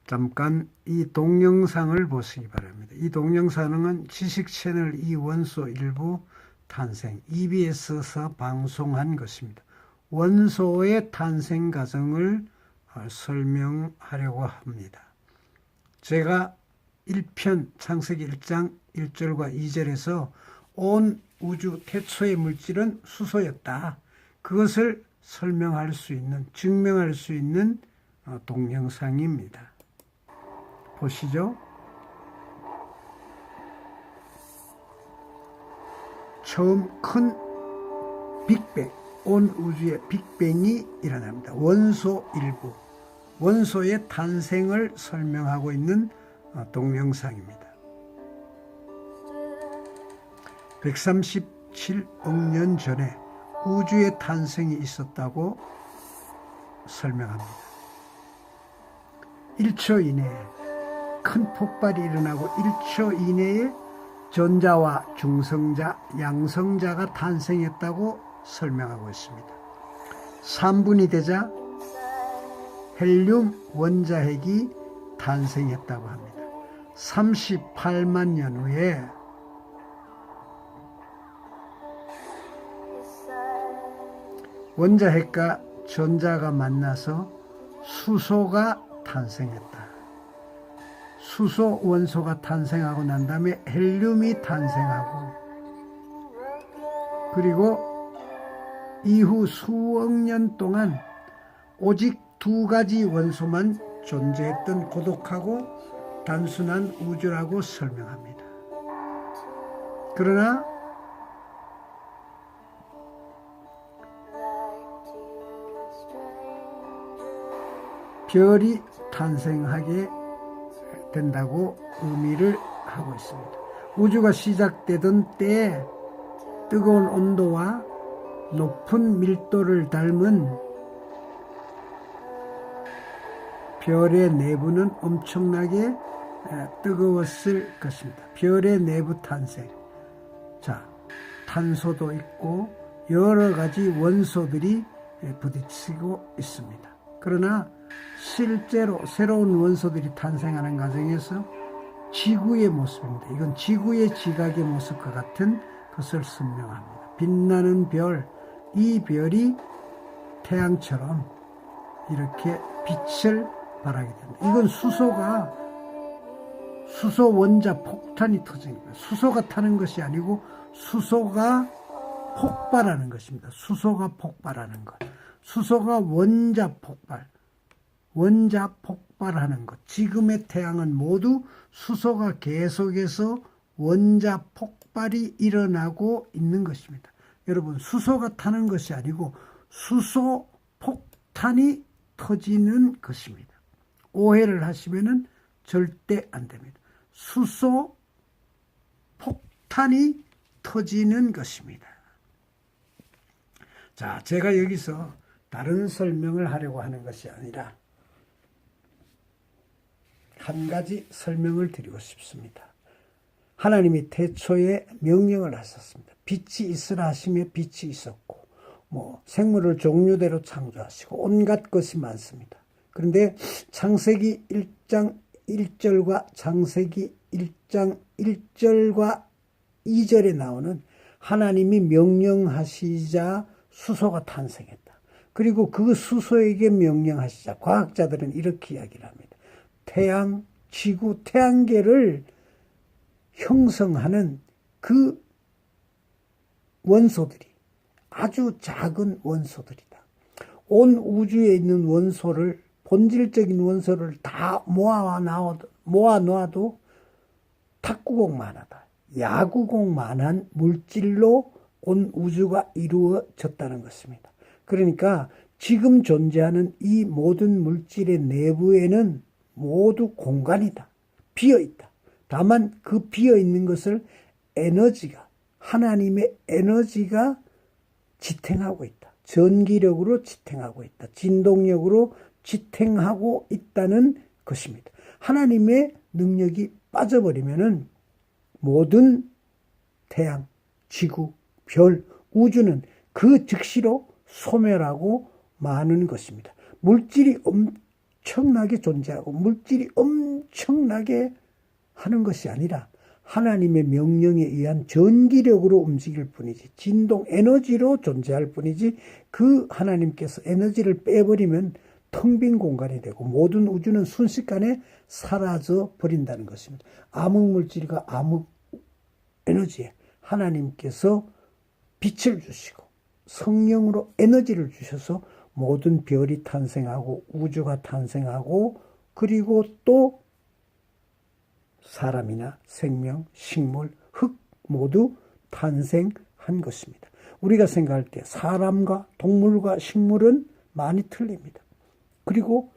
잠깐 이 동영상을 보시기 바랍니다. 이 동영상은 지식채널 이 원소 일부 탄생 EBS에서 방송한 것입니다. 원소의 탄생 과정을 설명하려고 합니다. 제가 1편 창세기 1장 1절과 2절에서 온 우주 태초의 물질은 수소였다. 그것을 설명할 수 있는, 증명할 수 있는 동영상입니다. 보시죠. 처음 큰 빅뱅, 온 우주의 빅뱅이 일어납니다. 원소 일부, 원소의 탄생을 설명하고 있는 동영상입니다. 137억 년 전에 우주의 탄생이 있었다고 설명합니다. 1초 이내에 큰 폭발이 일어나고 1초 이내에 전자와 중성자, 양성자가 탄생했다고 설명하고 있습니다. 3분이 되자 헬륨 원자핵이 탄생했다고 합니다. 38만 년 후에 원자핵과 전자가 만나서 수소가 탄생했다. 수소 원소가 탄생하고 난 다음에 헬륨이 탄생하고, 그리고 이후 수억 년 동안 오직 두 가지 원소만 존재했던 고독하고 단순한 우주라고 설명합니다. 그러나 별이 탄생하게 된다고 의미를 하고 있습니다. 우주가 시작되던 때에 뜨거운 온도와 높은 밀도를 닮은 별의 내부는 엄청나게 뜨거웠을 것입니다. 별의 내부 탄생. 자, 탄소도 있고 여러 가지 원소들이 부딪히고 있습니다. 그러나 실제로 새로운 원소들이 탄생하는 과정에서 지구의 모습입니다. 이건 지구의 지각의 모습과 같은 것을 설명합니다. 빛나는 별, 이 별이 태양처럼 이렇게 빛을 발하게 됩니다. 이건 수소 원자 폭탄이 터진 거예요. 수소가 타는 것이 아니고 수소가 폭발하는 것입니다. 수소가 폭발하는 것. 수소가 원자 폭발하는 것. 지금의 태양은 모두 수소가 계속해서 원자 폭발이 일어나고 있는 것입니다. 여러분, 수소가 타는 것이 아니고 수소 폭탄이 터지는 것입니다. 오해를 하시면은 절대 안 됩니다. 수소 폭탄이 터지는 것입니다. 자, 제가 여기서 다른 설명을 하려고 하는 것이 아니라 한 가지 설명을 드리고 싶습니다. 하나님이 태초에 명령을 하셨습니다. 빛이 있으라 하시며 빛이 있었고, 생물을 종류대로 창조하시고 온갖 것이 많습니다. 그런데 창세기 1장 1절과 창세기 1장 1절과 2절에 나오는 하나님이 명령하시자 수소가 탄생했다. 그리고 그 수소에게 명령하시자 과학자들은 이렇게 이야기를 합니다. 태양, 지구, 태양계를 형성하는 그 원소들이 아주 작은 원소들이다. 온 우주에 있는 원소를, 본질적인 원소를 다 모아놓아도 탁구공만하다. 야구공만한 물질로 온 우주가 이루어졌다는 것입니다. 그러니까 지금 존재하는 이 모든 물질의 내부에는 모두 공간이다. 비어있다. 다만 그 비어있는 것을 에너지가, 하나님의 에너지가 지탱하고 있다. 전기력으로 지탱하고 있다. 진동력으로 지탱하고 있다는 것입니다. 하나님의 능력이 빠져버리면은 모든 태양, 지구, 별, 우주는 그 즉시로 소멸하고 마는 것입니다. 물질이 엄청나게 존재하고 물질이 엄청나게 하는 것이 아니라 하나님의 명령에 의한 전기력으로 움직일 뿐이지, 진동 에너지로 존재할 뿐이지, 그 하나님께서 에너지를 빼버리면 텅 빈 공간이 되고 모든 우주는 순식간에 사라져 버린다는 것입니다. 암흑물질과 암흑 에너지에 하나님께서 빛을 주시고 성령으로 에너지를 주셔서 모든 별이 탄생하고 우주가 탄생하고, 그리고 또 사람이나 생명, 식물, 흙 모두 탄생한 것입니다. 우리가 생각할 때 사람과 동물과 식물은 많이 틀립니다. 그리고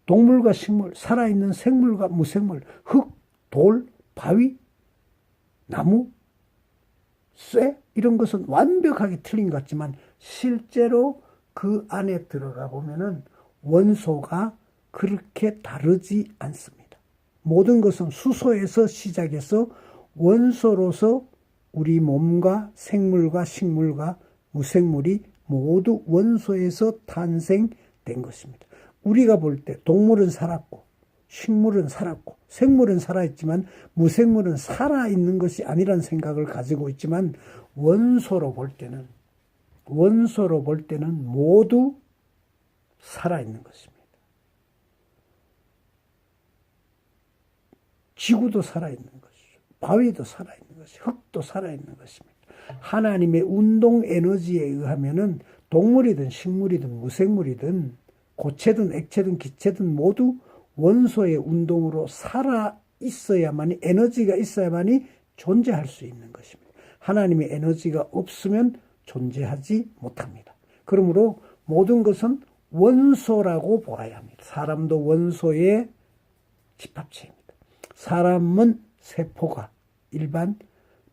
동물과 식물, 살아있는 생물과 무생물, 흙, 돌, 바위, 나무, 쇠 이런 것은 완벽하게 틀린 것 같지만 실제로 그 안에 들어가 보면은 원소가 그렇게 다르지 않습니다. 모든 것은 수소에서 시작해서 원소로서 우리 몸과 생물과 식물과 무생물이 모두 원소에서 탄생된 것입니다. 우리가 볼 때 동물은 살았고 식물은 살았고 생물은 살아있지만 무생물은 살아있는 것이 아니란 생각을 가지고 있지만 원소로 볼 때는 모두 살아있는 것입니다. 지구도 살아있는 것이죠. 바위도 살아있는 것이죠. 흙도 살아있는 것입니다. 하나님의 운동 에너지에 의하면은 동물이든 식물이든 무생물이든 고체든 액체든 기체든 모두 원소의 운동으로 살아있어야만이, 에너지가 있어야만이 존재할 수 있는 것입니다. 하나님의 에너지가 없으면 존재하지 못합니다. 그러므로 모든 것은 원소라고 보아야 합니다. 사람도 원소의 집합체입니다. 사람은 세포가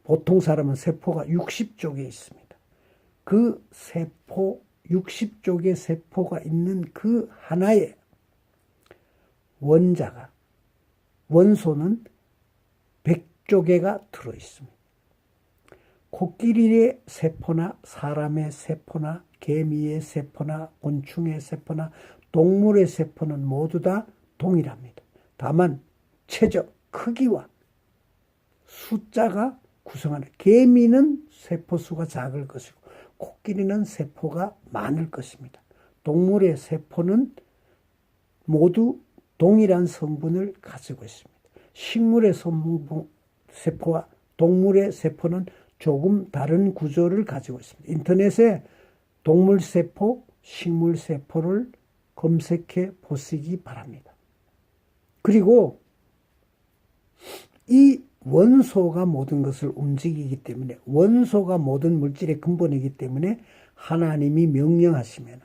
보통 사람은 세포가 60쪽에 있습니다. 그 세포 60쪽의 세포가 있는 그 하나의 원소는 100쪽에가 들어있습니다. 코끼리의 세포나 사람의 세포나 개미의 세포나 곤충의 세포나 동물의 세포는 모두 다 동일합니다. 다만 체적, 크기와 숫자가 구성하는, 개미는 세포수가 작을 것이고 코끼리는 세포가 많을 것입니다. 동물의 세포는 모두 동일한 성분을 가지고 있습니다. 식물의 세포와 동물의 세포는 조금 다른 구조를 가지고 있습니다. 인터넷에 동물 세포, 식물 세포를 검색해 보시기 바랍니다. 그리고 이 원소가 모든 것을 움직이기 때문에, 원소가 모든 물질의 근본이기 때문에 하나님이 명령하시면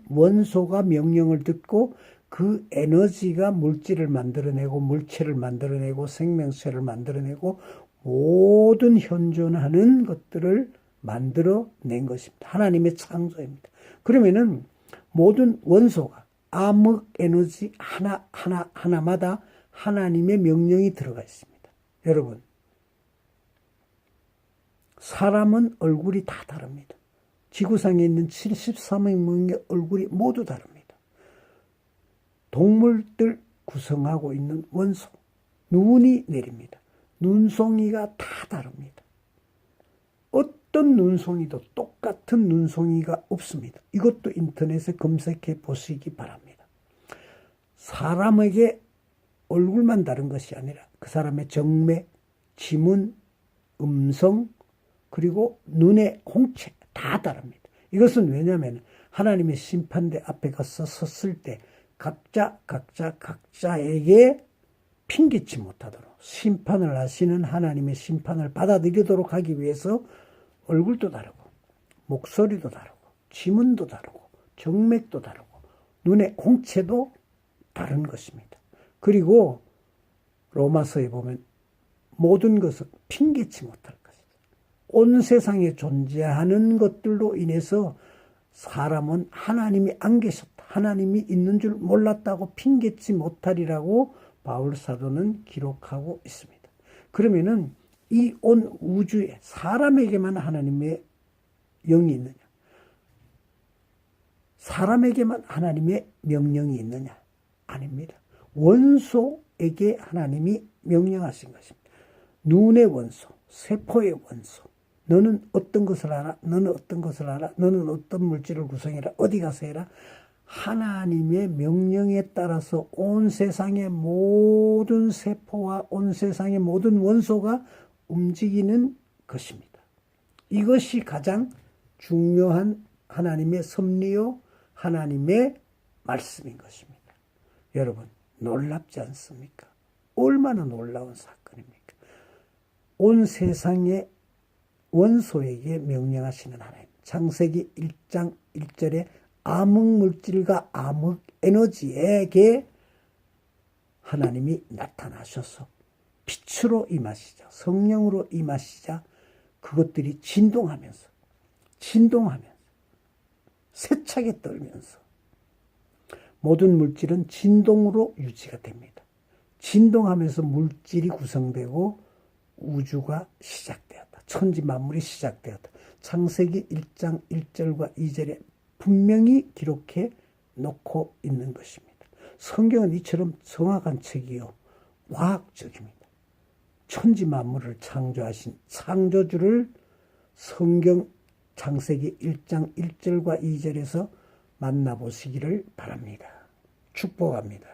원소가 명령을 듣고 그 에너지가 물질을 만들어내고 물체를 만들어내고 생명체를 만들어내고 모든 현존하는 것들을 만들어낸 것입니다. 하나님의 창조입니다. 그러면은 모든 원소가 암흑 에너지 하나마다 하나님의 명령이 들어가 있습니다. 여러분, 사람은 얼굴이 다 다릅니다. 지구상에 있는 73억 명의 얼굴이 모두 다릅니다. 동물들 구성하고 있는 원소, 눈이 내립니다. 눈송이가 다 다릅니다. 어떤 눈송이도 똑같은 눈송이가 없습니다. 이것도 인터넷에 검색해 보시기 바랍니다. 사람에게 얼굴만 다른 것이 아니라 그 사람의 정맥, 지문, 음성, 그리고 눈의 홍채 다 다릅니다. 이것은 왜냐하면 하나님의 심판대 앞에 가서 섰을 때 각자에게 핑계치 못하도록 심판을 하시는 하나님의 심판을 받아들이도록 하기 위해서 얼굴도 다르고 목소리도 다르고 지문도 다르고 정맥도 다르고 눈의 홍채도 다른 것입니다. 그리고 로마서에 보면 모든 것은 핑계치 못할 것이다. 온 세상에 존재하는 것들로 인해서 사람은 하나님이 안 계셨다, 하나님이 있는 줄 몰랐다고 핑계치 못하리라고 바울 사도는 기록하고 있습니다. 그러면은 이 온 우주에 사람에게만 하나님의 영이 있느냐? 사람에게만 하나님의 명령이 있느냐? 아닙니다. 원소에게 하나님이 명령하신 것입니다. 눈의 원소, 세포의 원소. 너는 어떤 것을 알아? 너는 어떤 것을 알아? 너는 어떤 물질을 구성해라? 어디 가서 해라? 하나님의 명령에 따라서 온 세상의 모든 세포와 온 세상의 모든 원소가 움직이는 것입니다. 이것이 가장 중요한 하나님의 섭리요, 하나님의 말씀인 것입니다. 여러분, 놀랍지 않습니까? 얼마나 놀라운 사건입니까? 온 세상의 원소에게 명령하시는 하나님. 창세기 1장 1절에 암흑물질과 암흑에너지에게 하나님이 나타나셔서 빛으로 임하시자, 성령으로 임하시자 그것들이 진동하면서 세차게 떨면서 모든 물질은 진동으로 유지가 됩니다. 진동하면서 물질이 구성되고 우주가 시작되었다. 천지 만물이 시작되었다. 창세기 1장 1절과 2절에 분명히 기록해 놓고 있는 것입니다. 성경은 이처럼 정확한 책이요, 과학적입니다. 천지 만물을 창조하신 창조주를 성경 창세기 1장 1절과 2절에서 만나보시기를 바랍니다. 축복합니다.